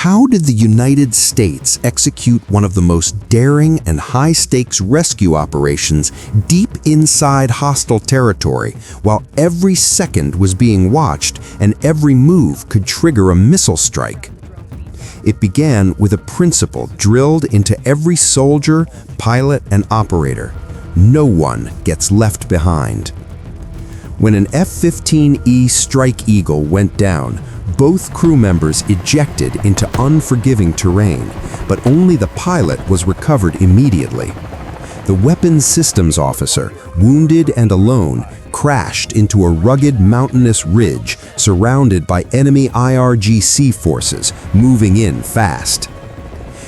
How did the United States execute one of the most daring and high-stakes rescue operations deep inside hostile territory, while every second was being watched and every move could trigger a missile strike? It began with a principle drilled into every soldier, pilot, and operator: no one gets left behind. When an F-15E Strike Eagle went down, both crew members ejected into unforgiving terrain, but only the pilot was recovered immediately. The weapons systems officer, wounded and alone, crashed into a rugged mountainous ridge surrounded by enemy IRGC forces moving in fast.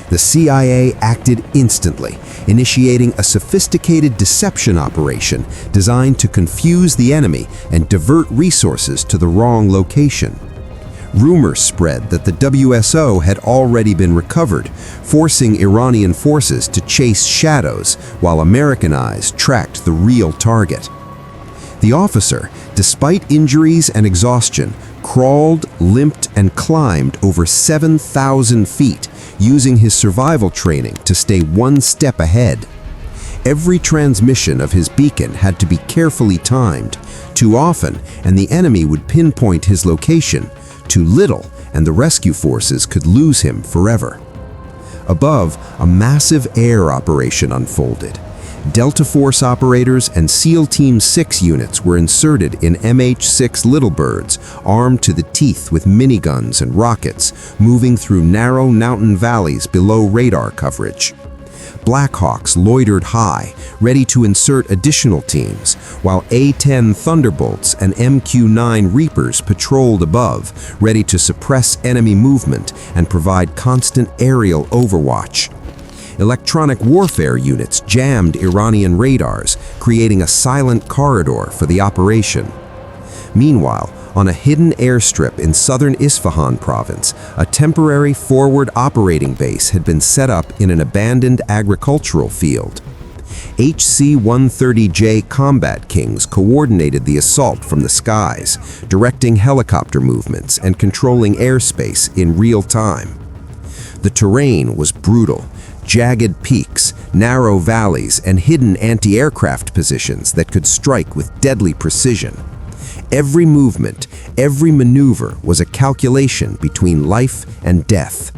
The CIA acted instantly, initiating a sophisticated deception operation designed to confuse the enemy and divert resources to the wrong location. Rumors spread that the WSO had already been recovered, forcing Iranian forces to chase shadows while American eyes tracked the real target. The officer, despite injuries and exhaustion, crawled, limped, and climbed over 7,000 feet, using his survival training to stay one step ahead. Every transmission of his beacon had to be carefully timed. Too often, and the enemy would pinpoint his location. Too little, and the rescue forces could lose him forever. Above, a massive air operation unfolded. Delta Force operators and SEAL Team 6 units were inserted in MH-6 Little Birds, armed to the teeth with miniguns and rockets, moving through narrow mountain valleys below radar coverage. Blackhawks loitered high, ready to insert additional teams, while A-10 Thunderbolts and MQ-9 Reapers patrolled above, ready to suppress enemy movement and provide constant aerial overwatch. Electronic warfare units jammed Iranian radars, creating a silent corridor for the operation. Meanwhile, on a hidden airstrip in southern Isfahan province, a temporary forward operating base had been set up in an abandoned agricultural field. HC-130J Combat Kings coordinated the assault from the skies, directing helicopter movements and controlling airspace in real time. The terrain was brutal. Jagged peaks, narrow valleys, and hidden anti-aircraft positions that could strike with deadly precision. Every movement, every maneuver was a calculation between life and death.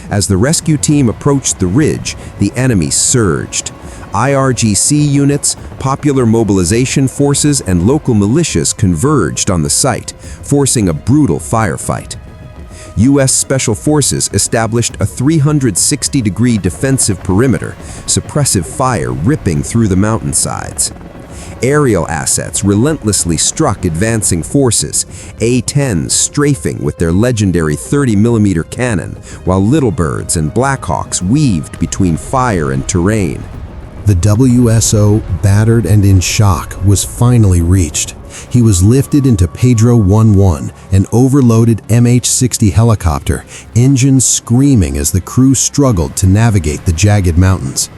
As the rescue team approached the ridge, the enemy surged. IRGC units, popular mobilization forces, and local militias converged on the site, forcing a brutal firefight. U.S. Special Forces established a 360-degree defensive perimeter, suppressive fire ripping through the mountainsides. Aerial assets relentlessly struck advancing forces, A-10s strafing with their legendary 30mm cannon, while Little Birds and Blackhawks weaved between fire and terrain. The WSO, battered and in shock, was finally reached. He was lifted into Pedro 11, an overloaded MH-60 helicopter, engines screaming as the crew struggled to navigate the jagged mountains.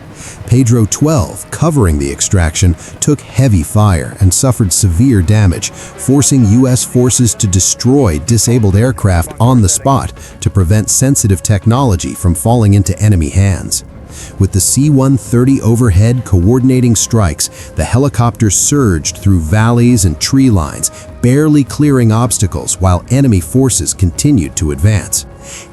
Pedro 12, covering the extraction, took heavy fire and suffered severe damage, forcing U.S. forces to destroy disabled aircraft on the spot to prevent sensitive technology from falling into enemy hands. With the C-130 overhead coordinating strikes, the helicopter surged through valleys and tree lines, barely clearing obstacles while enemy forces continued to advance.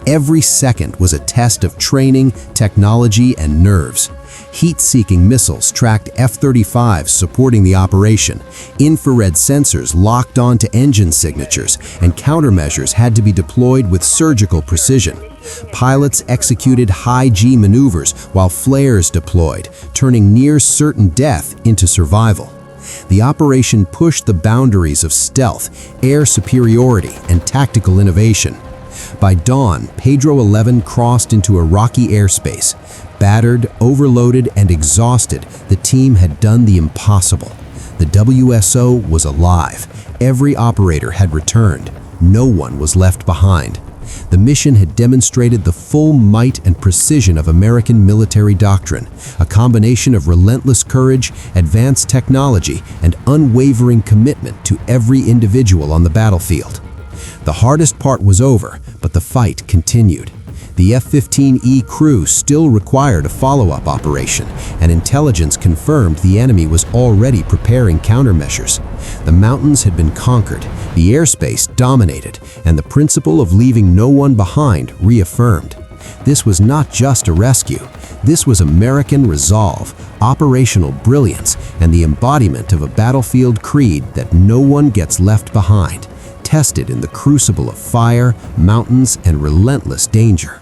Every second was a test of training, technology, and nerves. Heat-seeking missiles tracked F-35s supporting the operation. Infrared sensors locked onto engine signatures, and countermeasures had to be deployed with surgical precision. Pilots executed high-G maneuvers while flares deployed, turning near-certain death into survival. The operation pushed the boundaries of stealth, air superiority, and tactical innovation. By dawn, Pedro 11 crossed into a rocky airspace. Battered, overloaded, and exhausted, the team had done the impossible. The WSO was alive. Every operator had returned. No one was left behind. The mission had demonstrated the full might and precision of American military doctrine, a combination of relentless courage, advanced technology, and unwavering commitment to every individual on the battlefield. The hardest part was over, but the fight continued. The F-15E crew still required a follow-up operation, and intelligence confirmed the enemy was already preparing countermeasures. The mountains had been conquered, the airspace dominated, and the principle of leaving no one behind reaffirmed. This was not just a rescue. This was American resolve, operational brilliance, and the embodiment of a battlefield creed that no one gets left behind, tested in the crucible of fire, mountains, and relentless danger.